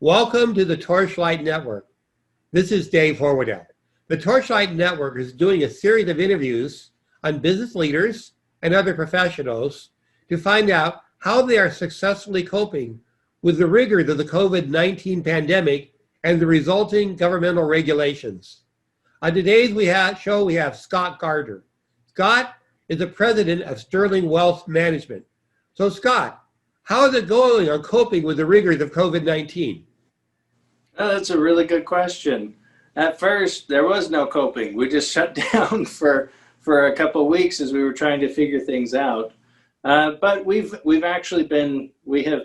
Welcome to the Torchlight Network. This is Dave Horwedel. The Torchlight Network is doing a series of interviews on business leaders and other professionals to find out how they are successfully coping with the rigors of the COVID-19 pandemic and the resulting governmental regulations. On today's show, we have Scott Gardner. Scott is the president of Sterling Wealth Management. So Scott, how is it going on coping with the rigors of COVID-19? Oh, that's a really good question. At first, there was no coping. We just shut down for a couple of weeks as we were trying to figure things out. But we have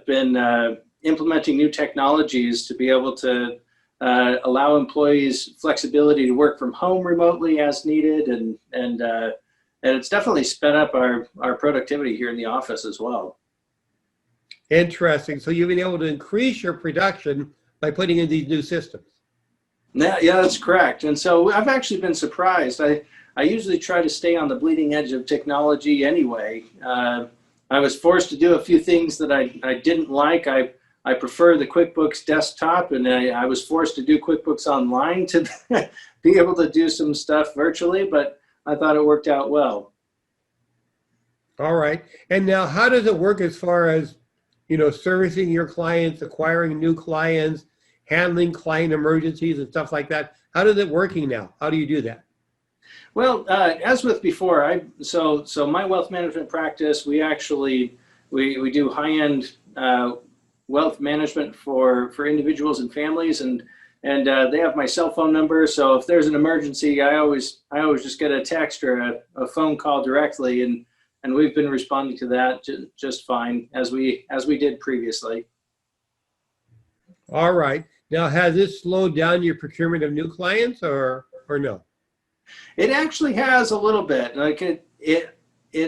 been implementing new technologies to be able to allow employees flexibility to work from home remotely as needed, and it's definitely sped up our productivity here in the office as well. Interesting. So you've been able to increase your production by putting in these new systems. Yeah, that's correct. And so I've actually been surprised. I usually try to stay on the bleeding edge of technology anyway. I was forced to do a few things that I didn't like. I prefer the QuickBooks desktop, and I was forced to do QuickBooks Online to be able to do some stuff virtually, but I thought it worked out well. All right. And now how does it work as far as, servicing your clients, acquiring new clients, handling client emergencies and stuff like that? How is it working now? How do you do that? Well, as with before, so my wealth management practice, we do high-end wealth management for individuals and families, and they have my cell phone number. So if there's an emergency, I always just get a text or a phone call directly, and we've been responding to that just fine as we did previously. All right. Now, has this slowed down your procurement of new clients or no? It actually has a little bit. Like it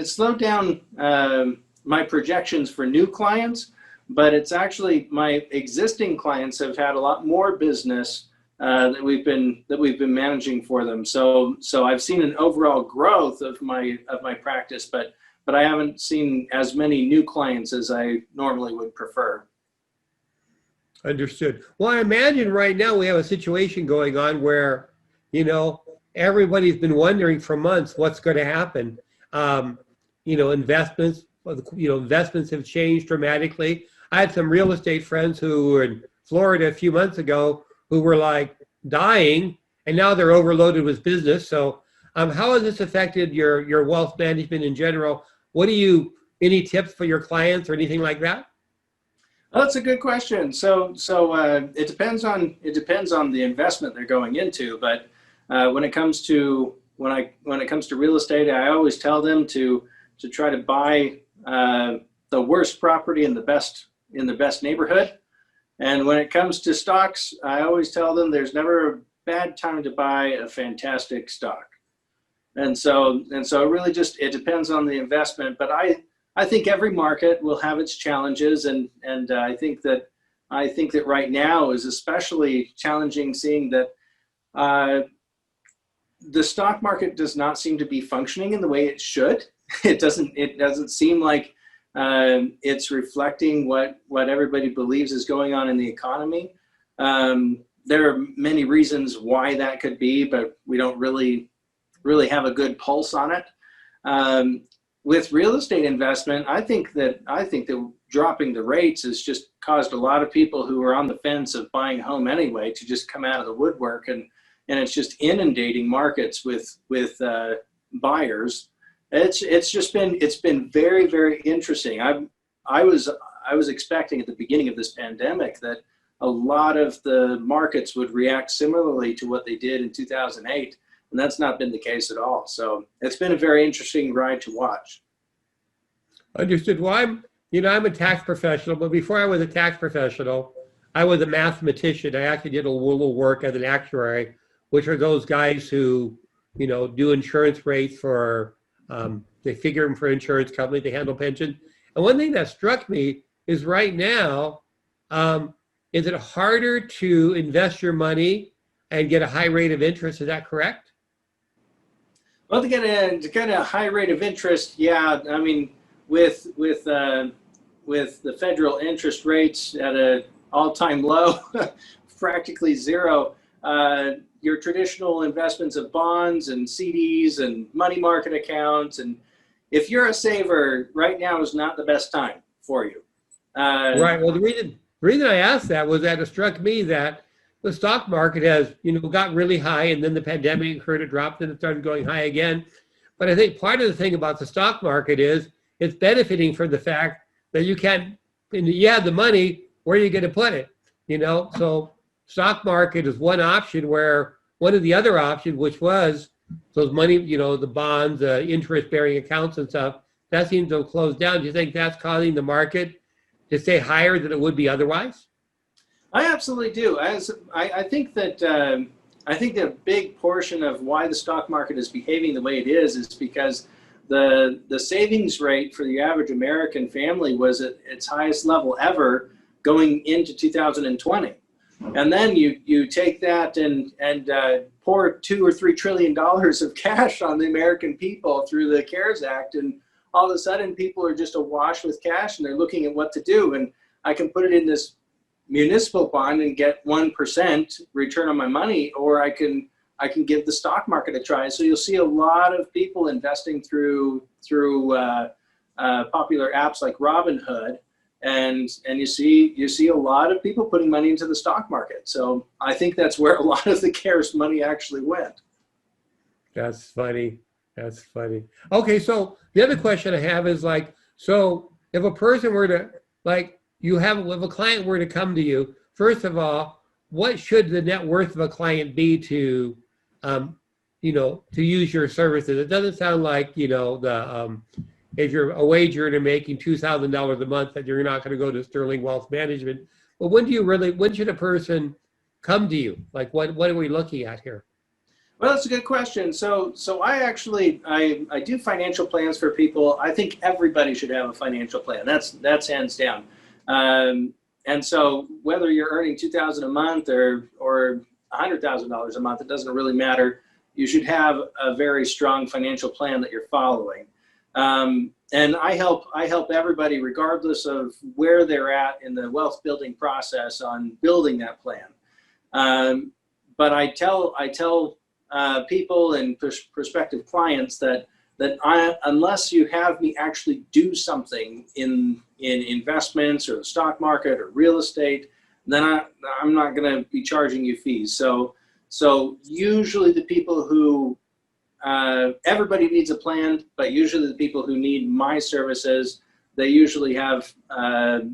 slowed down my projections for new clients, but it's actually my existing clients have had a lot more business that we've been managing for them. So I've seen an overall growth of my practice, but I haven't seen as many new clients as I normally would prefer. Understood. Well, I imagine right now we have a situation going on where, everybody's been wondering for months what's going to happen. Investments have changed dramatically. I had some real estate friends who were in Florida a few months ago who were like dying, and now they're overloaded with business. So how has this affected your wealth management in general? Any tips for your clients or anything like that? Oh, that's a good question. So it depends on the investment they're going into. But when it comes to real estate, I always tell them to try to buy the worst property in the best neighborhood. And when it comes to stocks, I always tell them there's never a bad time to buy a fantastic stock. And so it really it depends on the investment. But I think every market will have its challenges, and I think that right now is especially challenging, seeing that the stock market does not seem to be functioning in the way it should. It doesn't seem like it's reflecting what everybody believes is going on in the economy. There are many reasons why that could be, but we don't really have a good pulse on it. With real estate investment, I think that dropping the rates has just caused a lot of people who are on the fence of buying a home anyway to just come out of the woodwork, and it's just inundating markets with buyers. It's been very, very interesting. I was expecting at the beginning of this pandemic that a lot of the markets would react similarly to what they did in 2008. And that's not been the case at all. So it's been a very interesting ride to watch. Understood. Well, I'm a tax professional, but before I was a tax professional, I was a mathematician. I actually did a little work as an actuary, which are those guys who, do insurance rates for, they figure them for insurance companies, they handle pensions. And one thing that struck me is right now, is it harder to invest your money and get a high rate of interest? Is that correct? Well, to get a high rate of interest, yeah. I mean, with the federal interest rates at a all-time low, practically zero. Your traditional investments of bonds and CDs and money market accounts, and if you're a saver, right now is not the best time for you. Right. Well, the reason I asked that was that it struck me that the stock market has, got really high, and then the pandemic occurred, it dropped, and it started going high again. But I think part of the thing about the stock market is it's benefiting from the fact that you have the money, where are you going to put it? So stock market is one option, where one of the other options, which was those money, the bonds, interest-bearing accounts and stuff, that seems to have closed down. Do you think that's causing the market to stay higher than it would be otherwise? I absolutely do. I think that a big portion of why the stock market is behaving the way it is because the savings rate for the average American family was at its highest level ever going into 2020. And then you take that and pour $2 or $3 trillion of cash on the American people through the CARES Act, and all of a sudden people are just awash with cash and they're looking at what to do. And I can put it in this municipal bond and get 1% return on my money, or I can give the stock market a try. So you'll see a lot of people investing through popular apps like Robinhood. And you see a lot of people putting money into the stock market. So I think that's where a lot of the CARES money actually went. That's funny. That's funny. Okay, so the other question I have is so if a person were to if a client were to come to you, first of all, what should the net worth of a client be to use your services? It doesn't sound like if you're a wage earner making $2,000 a month, that you're not going to go to Sterling Wealth Management. But when should a person come to you? What are we looking at here? Well, that's a good question. So I do financial plans for people. I think everybody should have a financial plan. That's hands down. And so whether you're earning $2,000 a month or $100,000 a month, it doesn't really matter. You should have a very strong financial plan that you're following. And I help everybody, regardless of where they're at in the wealth building process, on building that plan. But I tell people and prospective clients that unless you have me actually do something in investments or the stock market or real estate, then I'm not going to be charging you fees. So usually the people who everybody needs a plan, but usually the people who need my services, they usually have a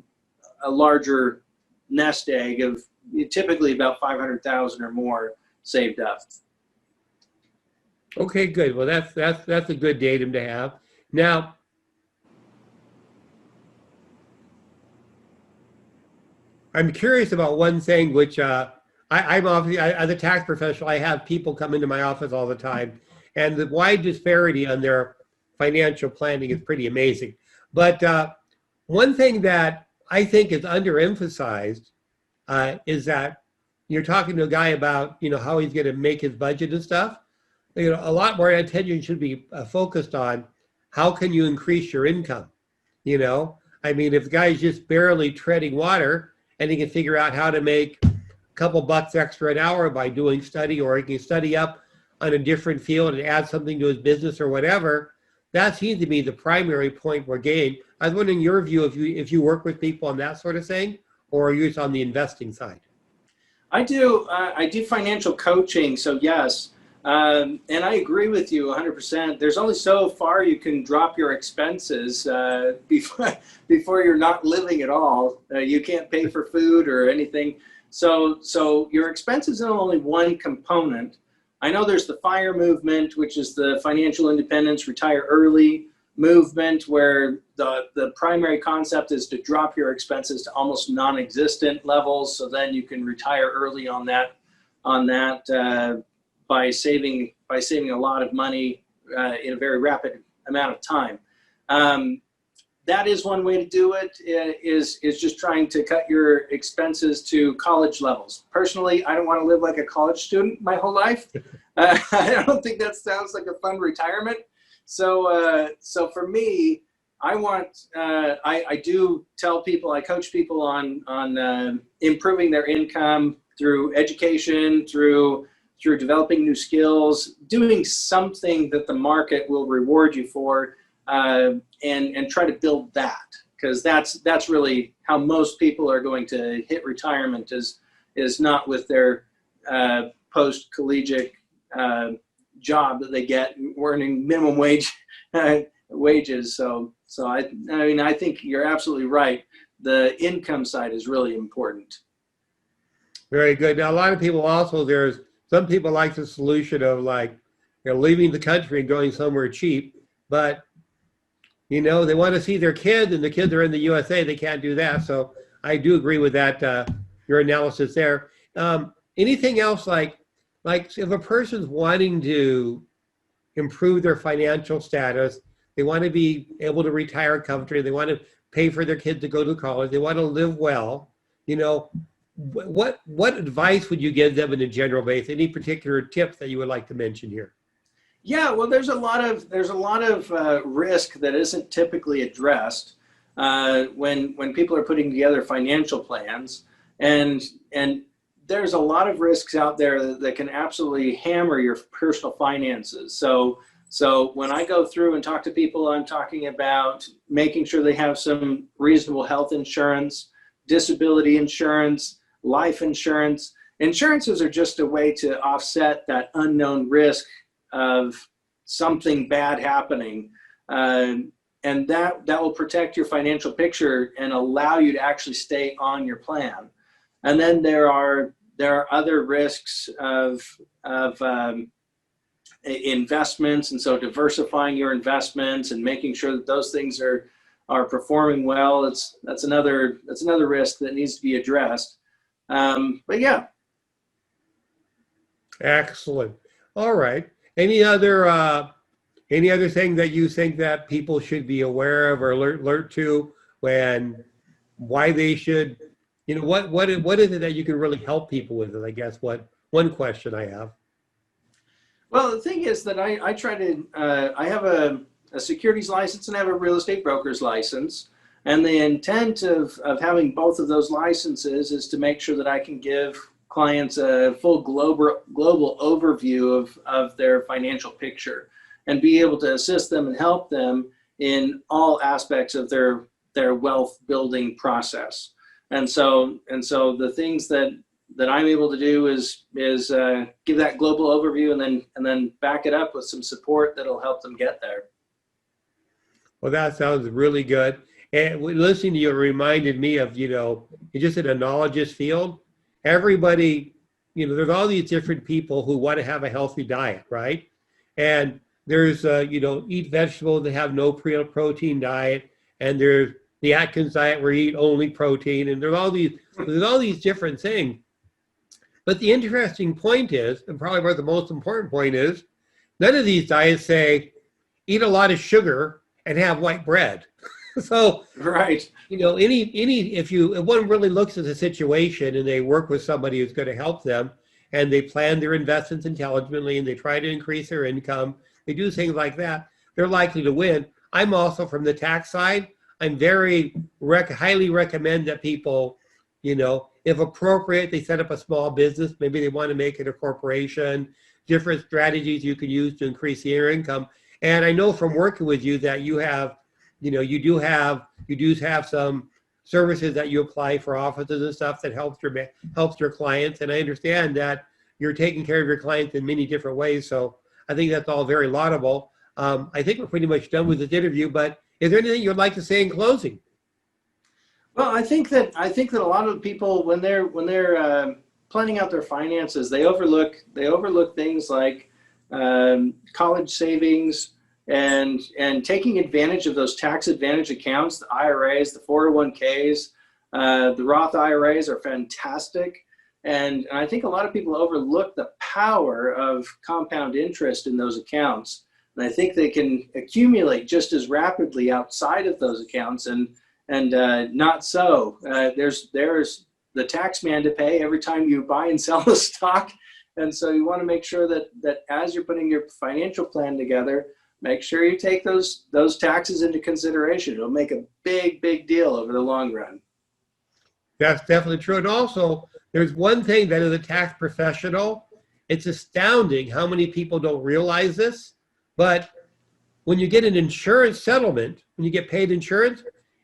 larger nest egg of typically about 500,000 or more saved up. Okay, good. Well, that's a good datum to have. Now, I'm curious about one thing, which I'm obviously, as a tax professional, I have people come into my office all the time, and the wide disparity on their financial planning is pretty amazing. But one thing that I think is underemphasized is that you're talking to a guy about, how he's going to make his budget and stuff. A lot more attention should be focused on how can you increase your income. I mean, if the guy's just barely treading water and he can figure out how to make a couple bucks extra an hour by doing study, or he can study up on a different field and add something to his business or whatever, that seems to be the primary point we're getting. I was wondering your view, if you work with people on that sort of thing, or are you just on the investing side? I do financial coaching, so yes. And I agree with you 100%. There's only so far you can drop your expenses before you're not living at all. You can't pay for food or anything. So your expenses are only one component. I know there's the FIRE movement, which is the financial independence, retire early movement, where the primary concept is to drop your expenses to almost non-existent levels, so then you can retire early on that by saving a lot of money in a very rapid amount of time. That is one way to do it, is just trying to cut your expenses to college levels. Personally, I don't want to live like a college student my whole life. I don't think that sounds like a fun retirement. So for me, I do tell people, I coach people on improving their income through education, through developing new skills, doing something that the market will reward you for, and try to build that, because that's really how most people are going to hit retirement, is not with their post-collegiate job that they get earning minimum wage wages. So I mean, I think you're absolutely right. The income side is really important. Very good. Now, a lot of people also, there's some people like the solution of like, they're leaving the country and going somewhere cheap, but they want to see their kids, and the kids are in the USA. They can't do that. So I do agree with that, your analysis there. Anything else like if a person's wanting to improve their financial status, they want to be able to retire comfortably, they want to pay for their kids to go to college, they want to live well, what advice would you give them in a general basis? Any particular tips that you would like to mention here? Yeah, well, there's a lot of risk that isn't typically addressed when people are putting together financial plans, and there's a lot of risks out there that can absolutely hammer your personal finances. So when I go through and talk to people, I'm talking about making sure they have some reasonable health insurance, disability insurance, life insurance. Insurances are just a way to offset that unknown risk of something bad happening. And that will protect your financial picture and allow you to actually stay on your plan. And then there are other risks of investments, and so diversifying your investments and making sure that those things are performing well. That's another risk that needs to be addressed. But yeah. Excellent. All right. Any other thing that you think that people should be aware of or alert to why they should, what is it that you can really help people with it? I guess one question I have. Well, the thing is that I try to, I have a securities license and I have a real estate broker's license. And the intent of having both of those licenses is to make sure that I can give clients a full global overview of their financial picture and be able to assist them and help them in all aspects of their wealth building process. And so the things that I'm able to do is give that global overview and then back it up with some support that'll help them get there. Well, that sounds really good. And listening to you reminded me of, you're just in a knowledgeist field. Everybody, there's all these different people who want to have a healthy diet, right? And there's, eat vegetables that have no protein diet. And there's the Atkins diet where you eat only protein. And there's all these different things. But the interesting point is, and probably where the most important point is, none of these diets say eat a lot of sugar and have white bread. So, right. If one really looks at the situation and they work with somebody who's going to help them and they plan their investments intelligently and they try to increase their income, they do things like that, they're likely to win. I'm also from the tax side. I'm very highly recommend that people, if appropriate, they set up a small business. Maybe they want to make it a corporation, different strategies you can use to increase your income. And I know from working with you that you have, you do have some services that you apply for offices and stuff that helps your clients. And I understand that you're taking care of your clients in many different ways. So I think that's all very laudable. I think we're pretty much done with this interview, but is there anything you'd like to say in closing? Well, I think that a lot of people, when they're planning out their finances, they overlook things like college savings and taking advantage of those tax advantage accounts, the IRAs, the 401ks, the Roth IRAs are fantastic. And I think a lot of people overlook the power of compound interest in those accounts. And I think they can accumulate just as rapidly outside of those accounts, and not so. There's the tax man to pay every time you buy and sell a stock. And so you want to make sure that as you're putting your financial plan together, make sure you take those taxes into consideration. It'll make a big deal over the long run. That's definitely true. And also, there's one thing that as a tax professional, it's astounding how many people don't realize this, but when you get an insurance settlement, when you get paid insurance,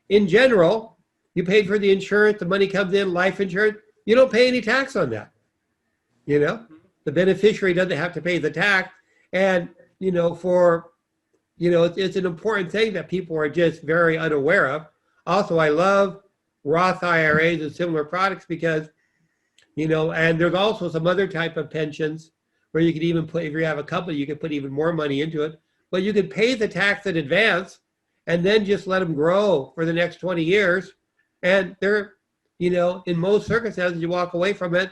in general, you paid for the insurance, the money comes in, life insurance, you don't pay any tax on that. You know, the beneficiary doesn't have to pay the tax. And, you know, it's an important thing that people are just very unaware of. Also, I love Roth IRAs and similar products because, you know, and there's also some other type of pensions where you could even put, if you have a company, you could put even more money into it, but you could pay the tax in advance and then just let them grow for the next 20 years. And they're, you know, in most circumstances, you walk away from it,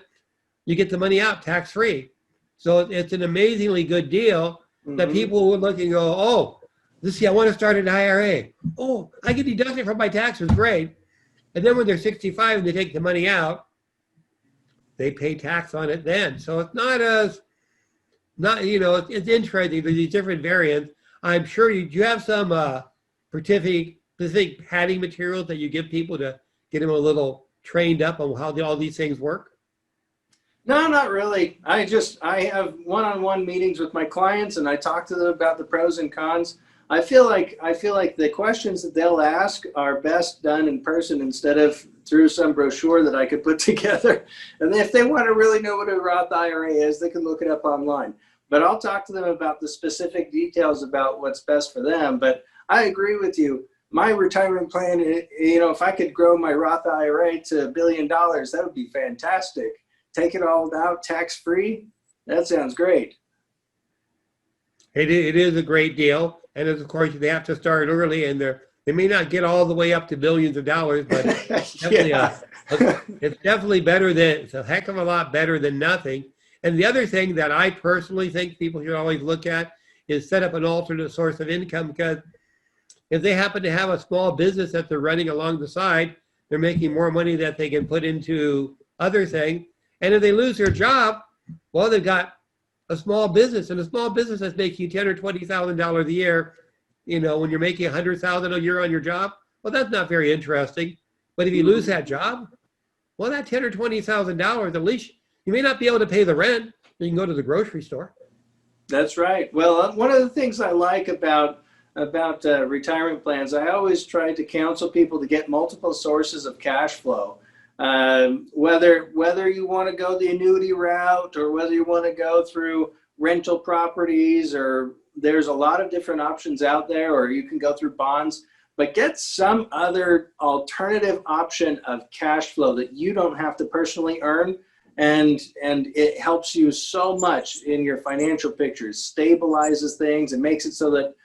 you get the money out tax-free. So it's an amazingly good deal that people would look and go, oh, I want to start an IRA. Oh, I can deduct it from my taxes, great. And then when they're 65 and they take the money out, they pay tax on it then. So it's it's interesting. There's these different variants. I'm sure you have some specific padding materials that you give people to get them a little trained up on how all these things work. No, not really. I have one-on-one meetings with my clients and I talk to them about the pros and cons. I feel like the questions that they'll ask are best done in person instead of through some brochure that I could put together. And if they want to really know what a Roth IRA is, they can look it up online. But I'll talk to them about the specific details about what's best for them. But I agree with you. My retirement plan, you know, if I could grow my Roth IRA to $1 billion, that would be fantastic. Take it all out tax-free. That sounds great. It is a great deal. And of course, they have to start early, and they may not get all the way up to billions of dollars, but it's definitely better than, it's a heck of a lot better than nothing. And the other thing that I personally think people should always look at is set up an alternate source of income, because if they happen to have a small business that they're running along the side, they're making more money that they can put into other things. And if they lose their job, well, they've got a small business, and a small business that's making $10,000 or $20,000 a year. You know, when you're making $100,000 a year on your job, well, that's not very interesting. But if you lose that job, well, that $10,000 or $20,000, at least you may not be able to pay the rent. You can go to the grocery store. That's right. Well, one of the things I like about retirement plans, I always try to counsel people to get multiple sources of cash flow. Whether you want to go the annuity route or whether you want to go through rental properties, or there's a lot of different options out there, or you can go through bonds, but get some other alternative option of cash flow that you don't have to personally earn. And it helps you so much in your financial picture. It stabilizes things and makes it so that,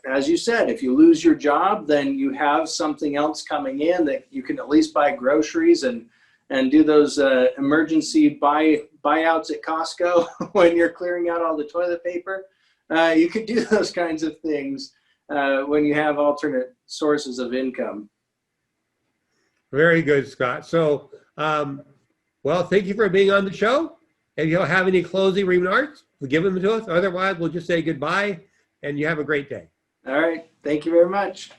as you said, if you lose your job, then you have something else coming in that you can at least buy groceries and do those emergency buyouts at Costco when you're clearing out all the toilet paper. You could do those kinds of things when you have alternate sources of income. Very good, Scott. So, well, thank you for being on the show. If you don't have any closing remarks, give them to us. Otherwise, we'll just say goodbye. And you have a great day. All right. Thank you very much.